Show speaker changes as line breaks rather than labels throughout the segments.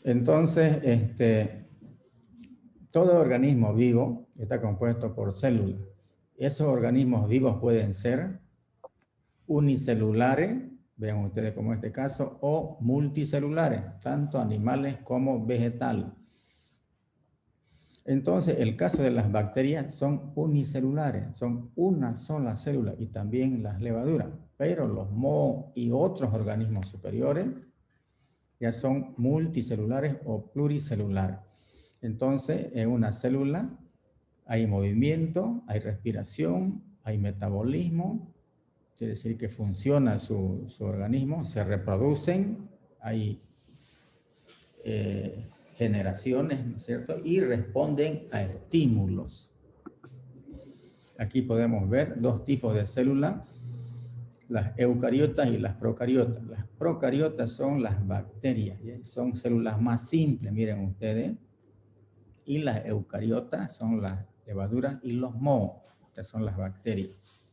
Entonces, todo organismo vivo está compuesto por células. Esos organismos vivos pueden ser unicelulares, vean ustedes como en este caso, o multicelulares, tanto animales como vegetales. Entonces, el caso de las bacterias son unicelulares, son una sola célula, y también las levaduras, pero los mohos y otros organismos superiores ya son multicelulares o pluricelulares. Entonces, en una célula hay movimiento, hay respiración, hay metabolismo, quiere decir que funciona su organismo, se reproducen, hay generaciones, ¿no es cierto? Y responden a estímulos. Aquí podemos ver dos tipos de células, las eucariotas y las procariotas. Las procariotas son las bacterias, ¿sí? Son células más simples, miren ustedes. Y las eucariotas son las levaduras y los mohos, que son las bacterias.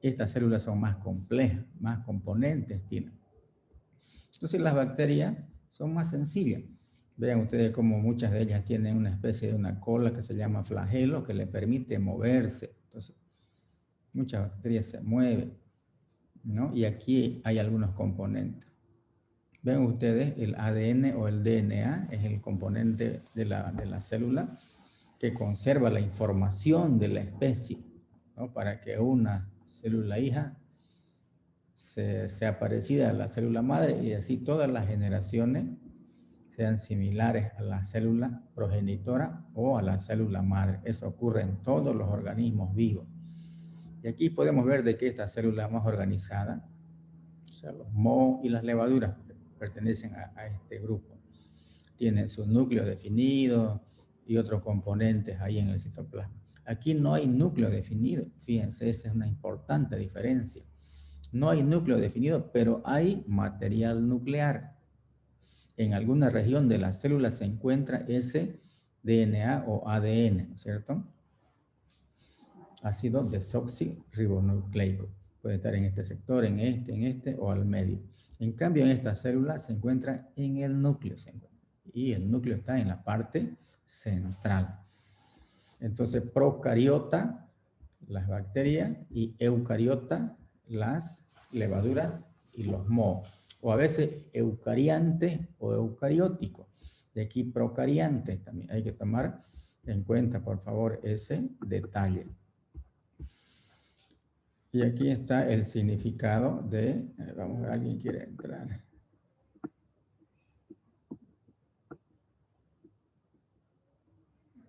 Estas células son más complejas, más componentes tienen. Entonces las bacterias son más sencillas. Vean ustedes cómo muchas de ellas tienen una especie de una cola que se llama flagelo que le permite moverse. Entonces, muchas bacterias se mueven, ¿no? Y aquí hay algunos componentes. Ven ustedes, el ADN o el DNA es el componente de la célula que conserva la información de la especie, ¿no? Para que una célula hija sea parecida a la célula madre y así todas las generaciones sean similares a la célula progenitora o a la célula madre. Eso ocurre en todos los organismos vivos. Y aquí podemos ver de que esta célula más organizada, o sea, los mohos y las levaduras pertenecen a este grupo. Tienen su núcleo definido y otros componentes ahí en el citoplasma. Aquí no hay núcleo definido, fíjense, esa es una importante diferencia. No hay núcleo definido, pero hay material nuclear. En alguna región de la célula se encuentra ese DNA o ADN, ¿no es cierto? Ácido desoxirribonucleico. Puede estar en este sector, en este o al medio. En cambio, en esta célula se encuentra en el núcleo. Y el núcleo está en la parte central. Entonces, procariota, las bacterias, y eucariota, las levaduras y los mohos. O a veces eucariantes o eucarióticos. Y aquí procariantes también. Hay que tomar en cuenta, por favor, ese detalle. Y aquí está el significado de, vamos a ver, alguien quiere entrar.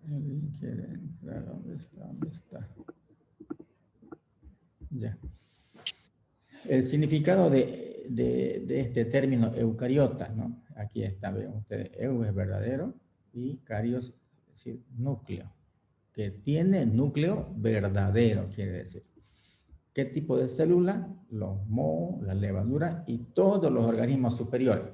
Alguien quiere entrar, ¿dónde está? ¿Dónde está? Ya. El significado de este término eucariota, ¿no? Aquí está, ven ustedes, eu es verdadero y carios, es decir, núcleo, que tiene núcleo verdadero, quiere decir. ¿Qué tipo de célula? Los mohos, la levadura y todos los organismos superiores.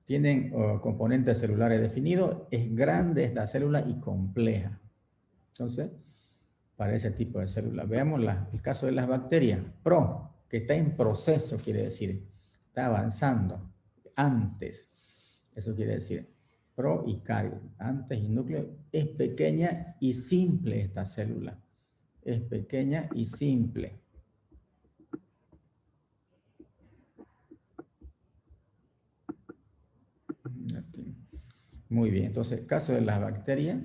Tienen componentes celulares definidos, es grande esta célula y compleja. Entonces, para ese tipo de células. Veamos el caso de las bacterias. Pro, que está en proceso, quiere decir, está avanzando, antes. Eso quiere decir pro y cario, antes y núcleo. Es pequeña y simple esta célula. Es pequeña y simple. Muy bien, entonces, caso de las bacterias,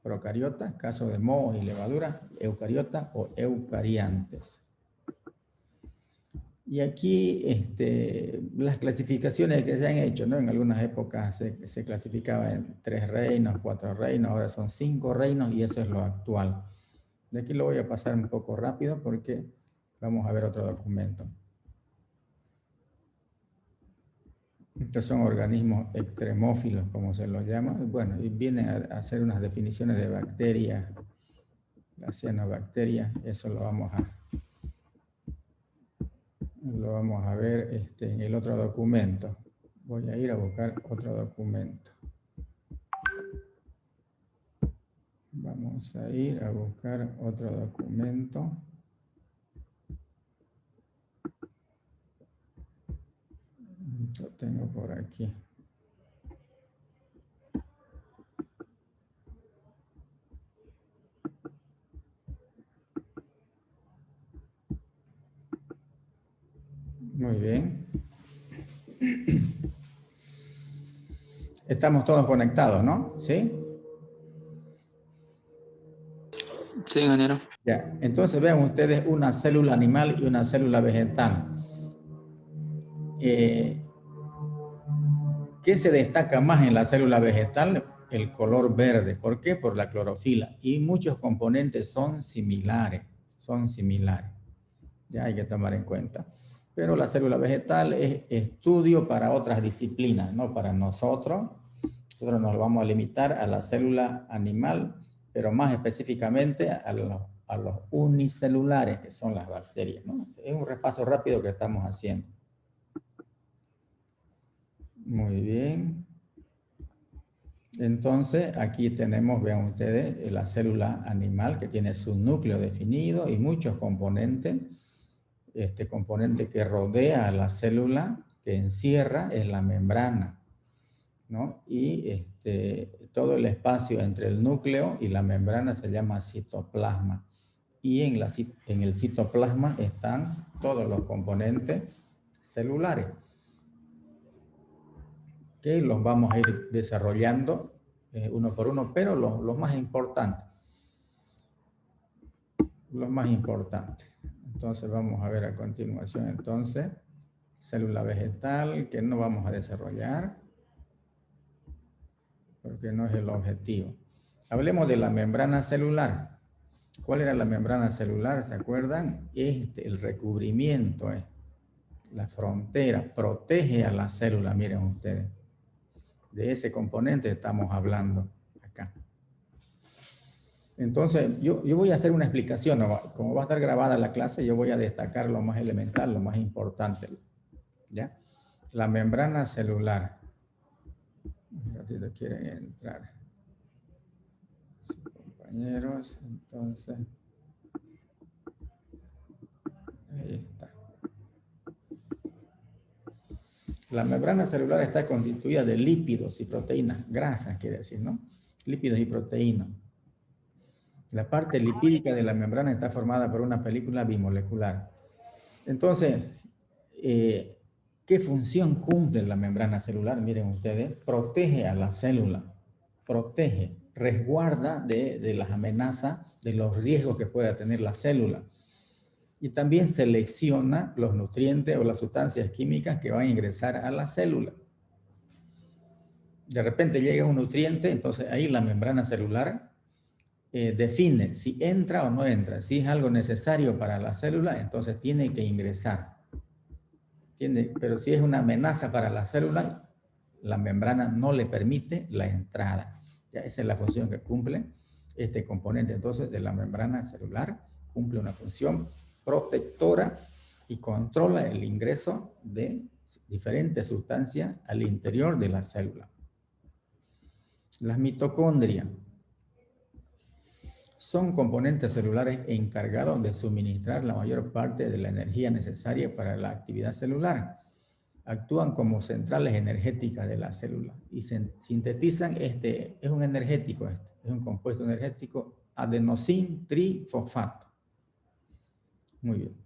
procariotas, caso de mohos y levaduras, eucariotas o eucariantes. Y aquí las clasificaciones que se han hecho, ¿no? En algunas épocas se clasificaba en 3 reinos, 4 reinos, ahora son 5 reinos y eso es lo actual. De aquí lo voy a pasar un poco rápido porque vamos a ver otro documento. Estos son organismos extremófilos, como se los llama. Bueno, y vienen a hacer unas definiciones de bacterias, las cianobacterias, eso lo vamos a ver en el otro documento. Voy a ir a buscar otro documento. Vamos a ir a buscar otro documento. Lo tengo por aquí. Muy bien. Estamos todos conectados, ¿no? ¿Sí?
Sí, ingeniero.
Ya. Entonces vean ustedes una célula animal y una célula vegetal. ¿Qué se destaca más en la célula vegetal? El color verde. ¿Por qué? Por la clorofila. Y muchos componentes son similares. Son similares. Ya hay que tomar en cuenta. Pero la célula vegetal es estudio para otras disciplinas, no para nosotros. Nosotros nos vamos a limitar a la célula animal, pero más específicamente a los unicelulares, que son las bacterias, ¿no? Es un repaso rápido que estamos haciendo. Muy bien. Entonces, aquí tenemos, vean ustedes, la célula animal que tiene su núcleo definido y muchos componentes. Este componente que rodea a la célula, que encierra, es la membrana, ¿no? Y todo el espacio entre el núcleo y la membrana se llama citoplasma. Y en el citoplasma están todos los componentes celulares, que los vamos a ir desarrollando uno por uno, pero los más importantes. Los más importantes. Entonces vamos a ver a continuación, entonces, célula vegetal, que no vamos a desarrollar, porque no es el objetivo. Hablemos de la membrana celular. ¿Cuál era la membrana celular? ¿Se acuerdan? El recubrimiento, la frontera, protege a la célula, miren ustedes. De ese componente estamos hablando acá. Entonces, yo voy a hacer una explicación, ¿no? Como va a estar grabada la clase, yo voy a destacar lo más elemental, lo más importante, ¿ya? La membrana celular. Un ratito quieren entrar sus compañeros, entonces, ahí está. La membrana celular está constituida de lípidos y proteínas, grasas quiere decir, ¿no? Lípidos y proteínas. La parte lipídica de la membrana está formada por una película bimolecular. Entonces, ¿qué función cumple la membrana celular? Miren ustedes, protege a la célula, protege, resguarda de las amenazas, de los riesgos que pueda tener la célula. Y también selecciona los nutrientes o las sustancias químicas que van a ingresar a la célula. De repente llega un nutriente, entonces ahí la membrana celular define si entra o no entra. Si es algo necesario para la célula, entonces tiene que ingresar. Pero si es una amenaza para la célula, la membrana no le permite la entrada. Ya esa es la función que cumple este componente entonces de la membrana celular. Cumple una función protectora y controla el ingreso de diferentes sustancias al interior de la célula. Las mitocondrias son componentes celulares encargados de suministrar la mayor parte de la energía necesaria para la actividad celular. Actúan como centrales energéticas de la célula y sintetizan es un energético, es un compuesto energético, adenosin trifosfato. Muy bien.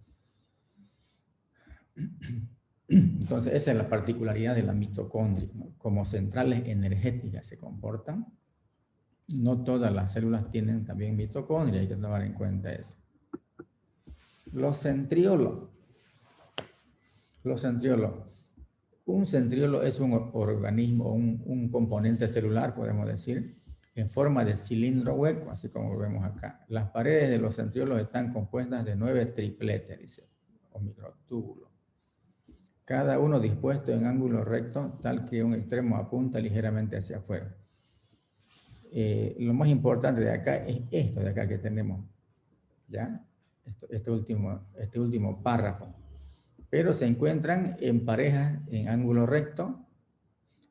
Entonces, esa es la particularidad de la mitocondria, ¿no? Como centrales energéticas se comportan. No todas las células tienen también mitocondria, hay que tomar en cuenta eso. Los centriolos. Los centriolos. Un centriolo es un organismo, un componente celular, podemos decir, en forma de cilindro hueco, así como lo vemos acá. Las paredes de los centriolos están compuestas de 9 tripletes, dice, o microtúbulos. Cada uno dispuesto en ángulo recto, tal que un extremo apunta ligeramente hacia afuera. Lo más importante de acá es esto de acá que tenemos, ¿ya? Este último párrafo. Pero se encuentran en parejas en ángulo recto.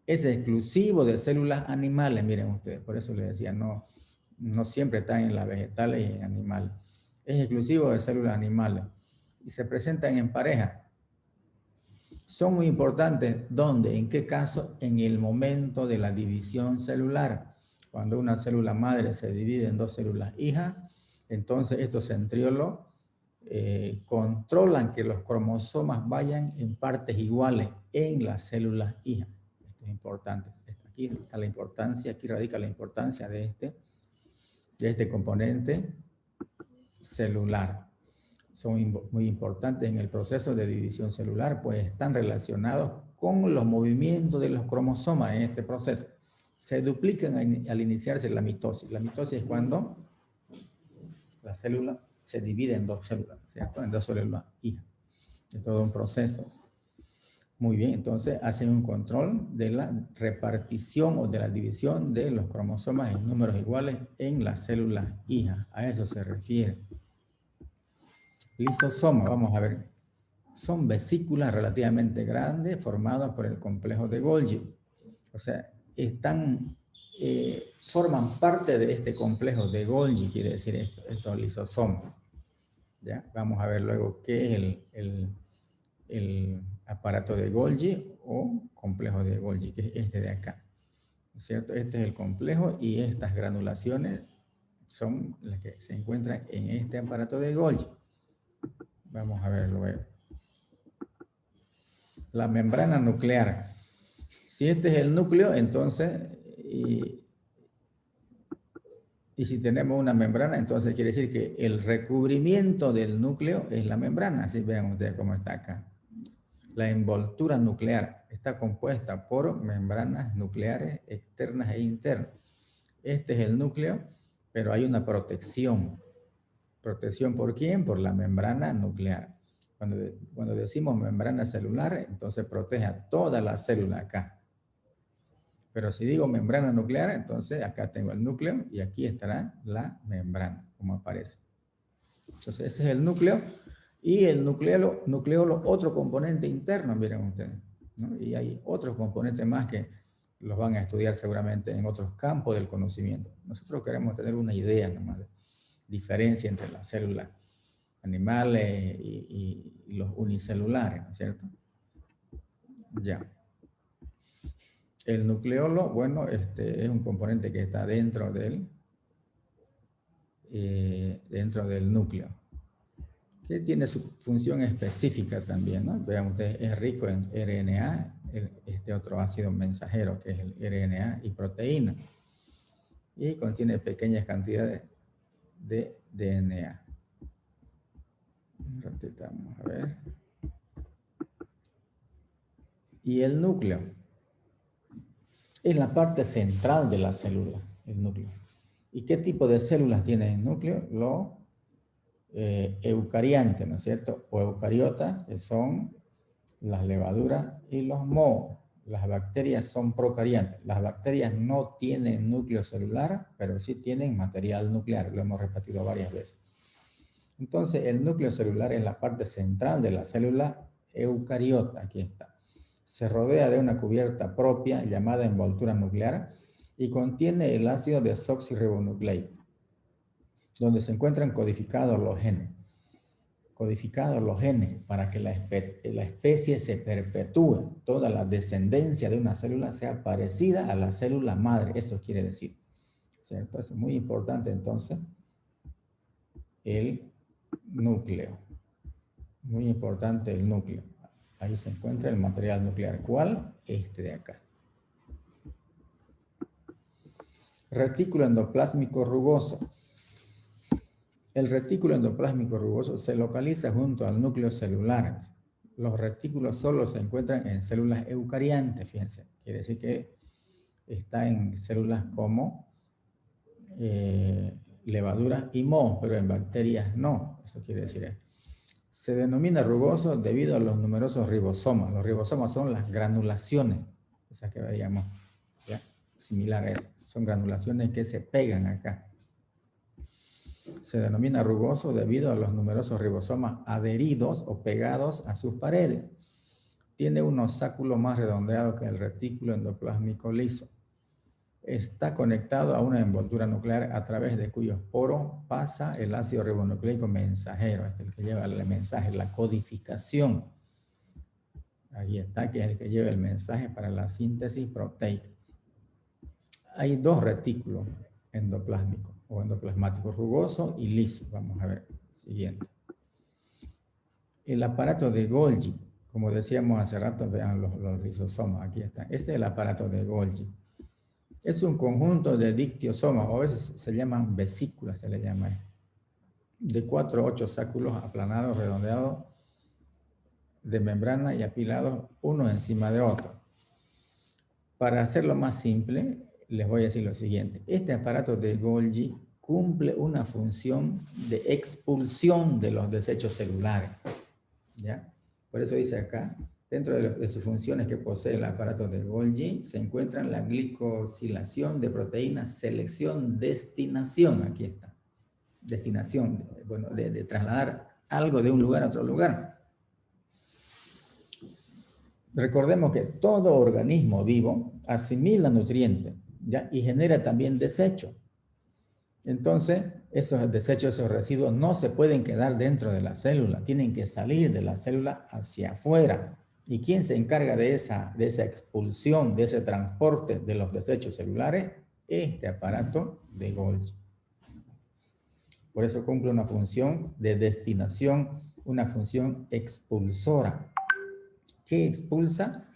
Es exclusivo de células animales, miren ustedes, por eso les decía, no siempre están en las vegetales y en animales. Es exclusivo de células animales y se presentan en pareja. Son muy importantes. ¿Dónde? ¿En qué caso? En el momento de la división celular. Cuando una célula madre se divide en dos células hijas, entonces estos centriolos controlan que los cromosomas vayan en partes iguales en las células hijas. Esto es importante. Aquí está la importancia, aquí radica la importancia de este componente celular. Son muy importantes en el proceso de división celular, pues están relacionados con los movimientos de los cromosomas en este proceso. Se duplican al iniciarse la mitosis. La mitosis es cuando la célula se divide en dos células, ¿cierto? En dos células hijas. Es todo un proceso. Muy bien, entonces hacen un control de la repartición o de la división de los cromosomas en números iguales en las células hijas. A eso se refiere. Lisosoma, vamos a ver. Son vesículas relativamente grandes formadas por el complejo de Golgi. O sea, forman parte de este complejo de Golgi, quiere decir estos lisosomas. ¿Ya? Vamos a ver luego qué es el aparato de Golgi o complejo de Golgi, que es este de acá. ¿No es cierto? Este es el complejo y estas granulaciones son las que se encuentran en este aparato de Golgi. Vamos a ver luego. La membrana nuclear. Si este es el núcleo, entonces, y si tenemos una membrana, entonces quiere decir que el recubrimiento del núcleo es la membrana. Así ven ustedes cómo está acá. La envoltura nuclear está compuesta por membranas nucleares externas e internas. Este es el núcleo, pero hay una protección. ¿Protección por quién? Por la membrana nuclear. Cuando decimos membrana celular, entonces protege a toda la célula acá. Pero si digo membrana nuclear, entonces acá tengo el núcleo y aquí estará la membrana, como aparece. Entonces ese es el núcleo. Y el nucleolo, otro componente interno, miren ustedes, ¿no? Y hay otros componentes más que los van a estudiar seguramente en otros campos del conocimiento. Nosotros queremos tener una idea nomás de diferencia entre las células animales y los unicelulares, ¿no es cierto? Ya. El nucleolo, bueno, es un componente que está dentro del núcleo, que tiene su función específica también, ¿no? Vean ustedes, es rico en RNA, este otro ácido mensajero que es el RNA y proteína, y contiene pequeñas cantidades de DNA. Un ratito, vamos a ver. Y el núcleo es la parte central de la célula, el núcleo. ¿Y qué tipo de células tiene el núcleo? Los eucariantes, ¿no es cierto? O eucariotas, que son las levaduras y los mohos. Las bacterias son procariantes. Las bacterias no tienen núcleo celular, pero sí tienen material nuclear. Lo hemos repetido varias veces. Entonces, el núcleo celular es la parte central de la célula eucariota. Aquí está. Se rodea de una cubierta propia llamada envoltura nuclear y contiene el ácido desoxirribonucleico, donde se encuentran codificados los genes. Codificados los genes para que la especie se perpetúe, toda la descendencia de una célula sea parecida a la célula madre, eso quiere decir. ¿Cierto? Es muy importante entonces el núcleo. Muy importante el núcleo. Ahí se encuentra el material nuclear. ¿Cuál? Este de acá. Retículo endoplásmico rugoso. El retículo endoplásmico rugoso se localiza junto al núcleo celular. Los retículos solo se encuentran en células eucariantes, fíjense. Quiere decir que está en células como levaduras y mohos, pero en bacterias no. Eso quiere decir. Se denomina rugoso debido a los numerosos ribosomas. Los ribosomas son las granulaciones, esas que veíamos, ¿ya? Similar a eso. Son granulaciones que se pegan acá. Se denomina rugoso debido a los numerosos ribosomas adheridos o pegados a sus paredes. Tiene un ossáculo más redondeado que el retículo endoplásmico liso. Está conectado a una envoltura nuclear a través de cuyos poros pasa el ácido ribonucleico mensajero, el que lleva el mensaje, la codificación. Ahí está, que es el que lleva el mensaje para la síntesis proteica. Hay dos retículos endoplásmicos o endoplasmáticos, rugoso y liso. Vamos a ver, siguiente. El aparato de Golgi, como decíamos hace rato, vean los lisosomas, aquí están. Este es el aparato de Golgi. Es un conjunto de dictiosomas, o a veces se llaman vesículas, se le llama, de 4 o 8 sáculos aplanados, redondeados, de membrana y apilados uno encima de otro. Para hacerlo más simple, les voy a decir lo siguiente. Este aparato de Golgi cumple una función de expulsión de los desechos celulares. ¿Ya? Por eso dice acá, dentro de sus funciones que posee el aparato de Golgi, se encuentran la glicosilación de proteínas, selección, destinación. Aquí está. Destinación, bueno, de trasladar algo de un lugar a otro lugar. Recordemos que todo organismo vivo asimila nutrientes, ¿ya? Y genera también desechos. Entonces, esos desechos, esos residuos no se pueden quedar dentro de la célula, tienen que salir de la célula hacia afuera. ¿Y quién se encarga de esa expulsión, de ese transporte de los desechos celulares? Este aparato de Golgi. Por eso cumple una función de destinación, una función expulsora. ¿Qué expulsa?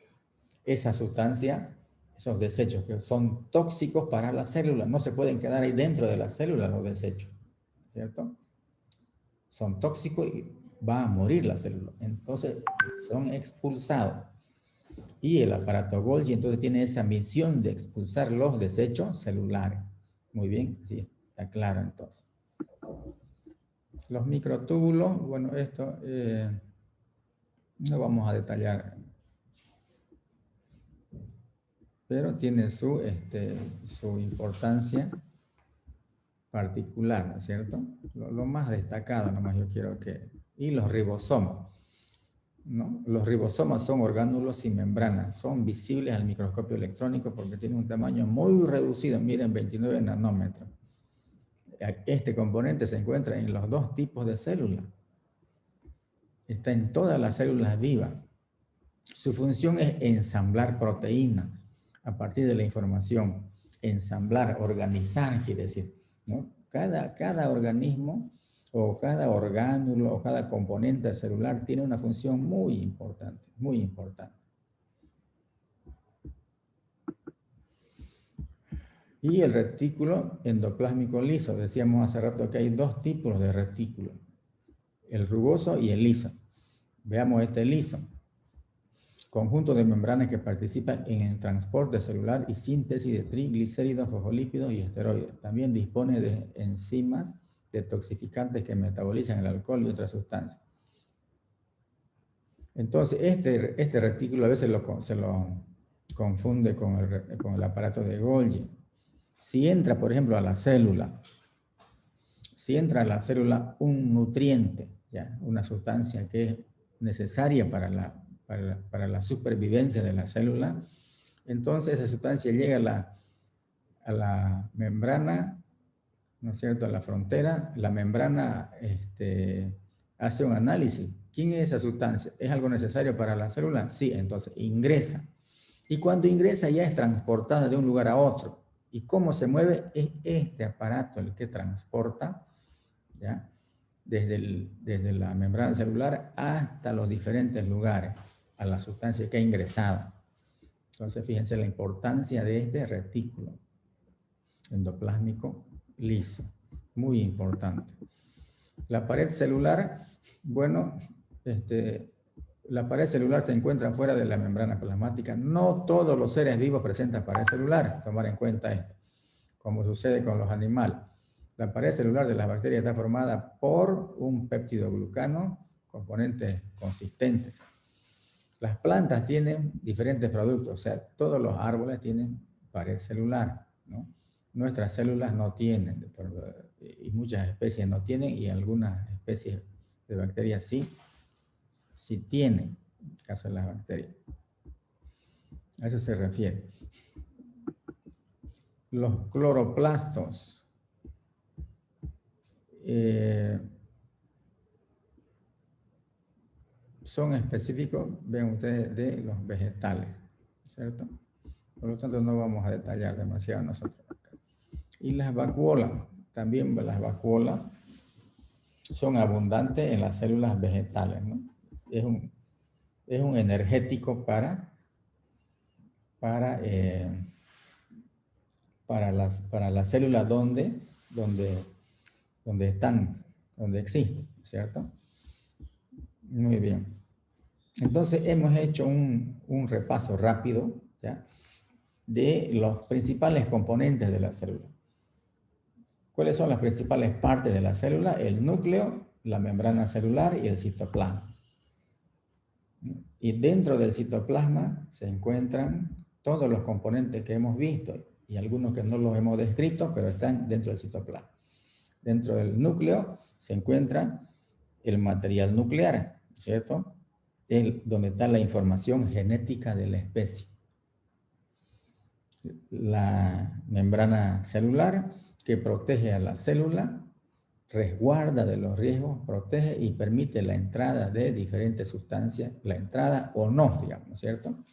Esa sustancia, esos desechos que son tóxicos para la célula. No se pueden quedar ahí dentro de la célula los desechos, ¿cierto? Son tóxicos y va a morir la célula. Entonces son expulsados. Y el aparato Golgi entonces tiene esa misión de expulsar los desechos celulares. Muy bien, sí, está claro entonces. Los microtúbulos, bueno, esto no vamos a detallar, pero tiene su importancia particular, ¿no es cierto? Lo más destacado, nomás yo quiero que... Y los ribosomas, ¿no? Los ribosomas son orgánulos sin membrana, son visibles al microscopio electrónico porque tienen un tamaño muy reducido, miren, 29 nanómetros. Este componente se encuentra en los dos tipos de células. Está en todas las células vivas. Su función es ensamblar proteínas a partir de la información. Ensamblar, organizar, quiere decir, ¿no? Cada organismo o cada orgánulo o cada componente celular tiene una función muy importante, muy importante. Y el retículo endoplásmico liso. Decíamos hace rato que hay dos tipos de retículo, el rugoso y el liso. Veamos este liso. Conjunto de membranas que participan en el transporte celular y síntesis de triglicéridos, fosfolípidos y esteroides. También dispone de enzimas detoxificantes que metabolizan el alcohol y otras sustancias. Entonces, este retículo a veces se lo confunde con el aparato de Golgi. Si entra, por ejemplo, a la célula, un nutriente, ¿ya? Una sustancia que es necesaria para la supervivencia de la célula, entonces esa sustancia llega a la membrana, ¿no es cierto?, a la frontera, la membrana hace un análisis. ¿Quién es esa sustancia? ¿Es algo necesario para la célula? Sí, entonces ingresa. Y cuando ingresa ya es transportada de un lugar a otro. ¿Y cómo se mueve? Es este aparato el que transporta, ¿ya?, desde la membrana celular hasta los diferentes lugares, a la sustancia que ha ingresado. Entonces, fíjense la importancia de este retículo endoplásmico liso, muy importante. La pared celular, bueno, la pared celular se encuentra fuera de la membrana plasmática. No todos los seres vivos presentan pared celular, tomar en cuenta esto, como sucede con los animales. La pared celular de las bacterias está formada por un péptidoglucano, componentes consistentes. Las plantas tienen diferentes productos, o sea, todos los árboles tienen pared celular, ¿no? Nuestras células no tienen, y muchas especies no tienen, y algunas especies de bacterias sí tienen, en el caso de las bacterias. A eso se refiere. Los cloroplastos. son específicos, ven ustedes, de los vegetales, ¿cierto? Por lo tanto, no vamos a detallar demasiado nosotros acá. Y las vacuolas, también las vacuolas son abundantes en las células vegetales, ¿no? Es un energético para las células donde existen, ¿cierto? Muy bien. Entonces hemos hecho un repaso rápido, ¿ya?, de los principales componentes de la célula. ¿Cuáles son las principales partes de la célula? El núcleo, la membrana celular y el citoplasma. Y dentro del citoplasma se encuentran todos los componentes que hemos visto y algunos que no los hemos descrito, pero están dentro del citoplasma. Dentro del núcleo se encuentra el material nuclear, ¿cierto? Es donde está la información genética de la especie. La membrana celular, que protege a la célula, resguarda de los riesgos, protege y permite la entrada de diferentes sustancias, la entrada o no, digamos, ¿cierto?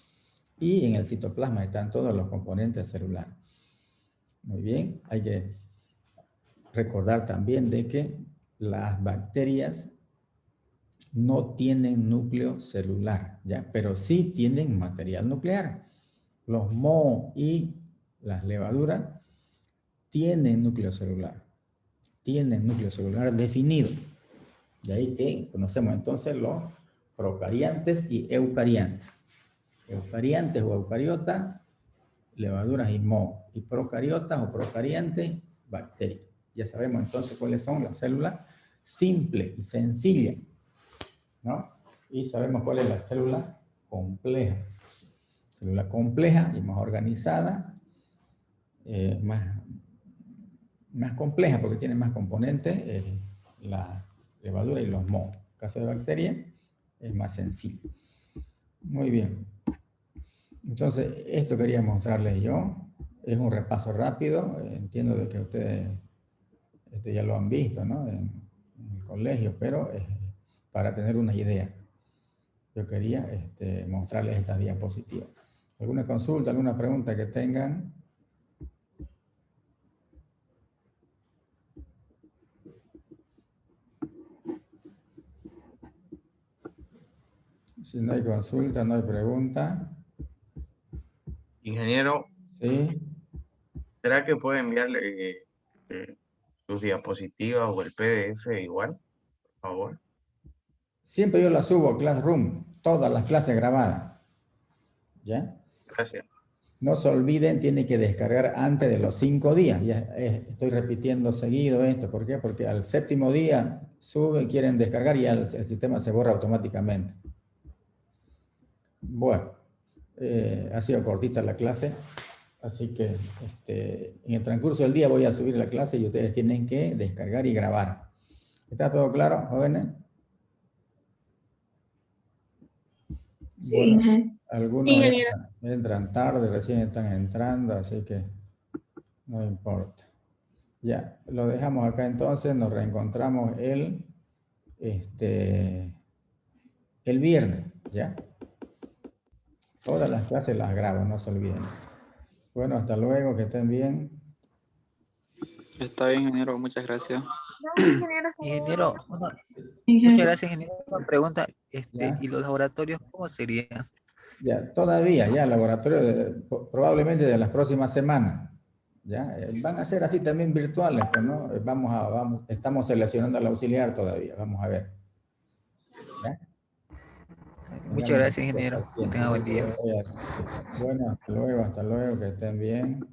Y en el citoplasma están todos los componentes celulares. Muy bien, hay que recordar también de que las bacterias no tienen núcleo celular, ¿ya? Pero sí tienen material nuclear. Los mohos y las levaduras tienen núcleo celular definido. De ahí que conocemos entonces los procariantes y eucariantes. Eucariantes o eucariotas, levaduras y mohos. Y procariotas o procariantes, bacterias. Ya sabemos entonces cuáles son las células simples y sencillas, ¿no? Y sabemos cuál es la célula compleja. Célula compleja y más organizada, más compleja porque tiene más componentes, la levadura y los mohos. En el caso de bacterias es más sencillo. Muy bien. Entonces, esto quería mostrarles yo. Es un repaso rápido. Entiendo de que ustedes ya lo han visto, ¿no?, en el colegio, pero para tener una idea. Yo quería mostrarles estas diapositivas. ¿Alguna consulta, alguna pregunta que tengan? Si no hay consulta, no hay pregunta.
Ingeniero,
Sí.
¿será que puede enviarle sus diapositivas o el PDF igual, por favor?
Siempre yo las subo a Classroom, todas las clases grabadas. ¿Ya?
Gracias.
No se olviden, tiene que descargar antes de los 5 días. Ya, estoy repitiendo seguido esto. ¿Por qué? Porque al 7º día suben, quieren descargar y ya el sistema se borra automáticamente. Bueno, ha sido cortita la clase. Así que en el transcurso del día voy a subir la clase y ustedes tienen que descargar y grabar. ¿Está todo claro, jóvenes?
Sí,
bueno, algunos
ingeniero.
entran tarde, recién están entrando, así que no importa. Ya, lo dejamos acá entonces, nos reencontramos el viernes, ¿ya? Todas las clases las grabo, no se olviden. Bueno, hasta luego, que estén bien.
Está bien, ingeniero, muchas gracias.
Ingeniero,
Ingeniero.
muchas gracias, ingeniero. Una pregunta,
Ya.
¿y los laboratorios cómo serían?
Ya, todavía, ya, laboratorio probablemente de las próximas semanas. ¿Ya? Van a ser así también virtuales, pues, ¿no? Estamos seleccionando al auxiliar todavía, vamos a ver. ¿Ya?
Muchas gracias, ingeniero. Que tenga buen día.
Bueno, hasta luego, que estén bien.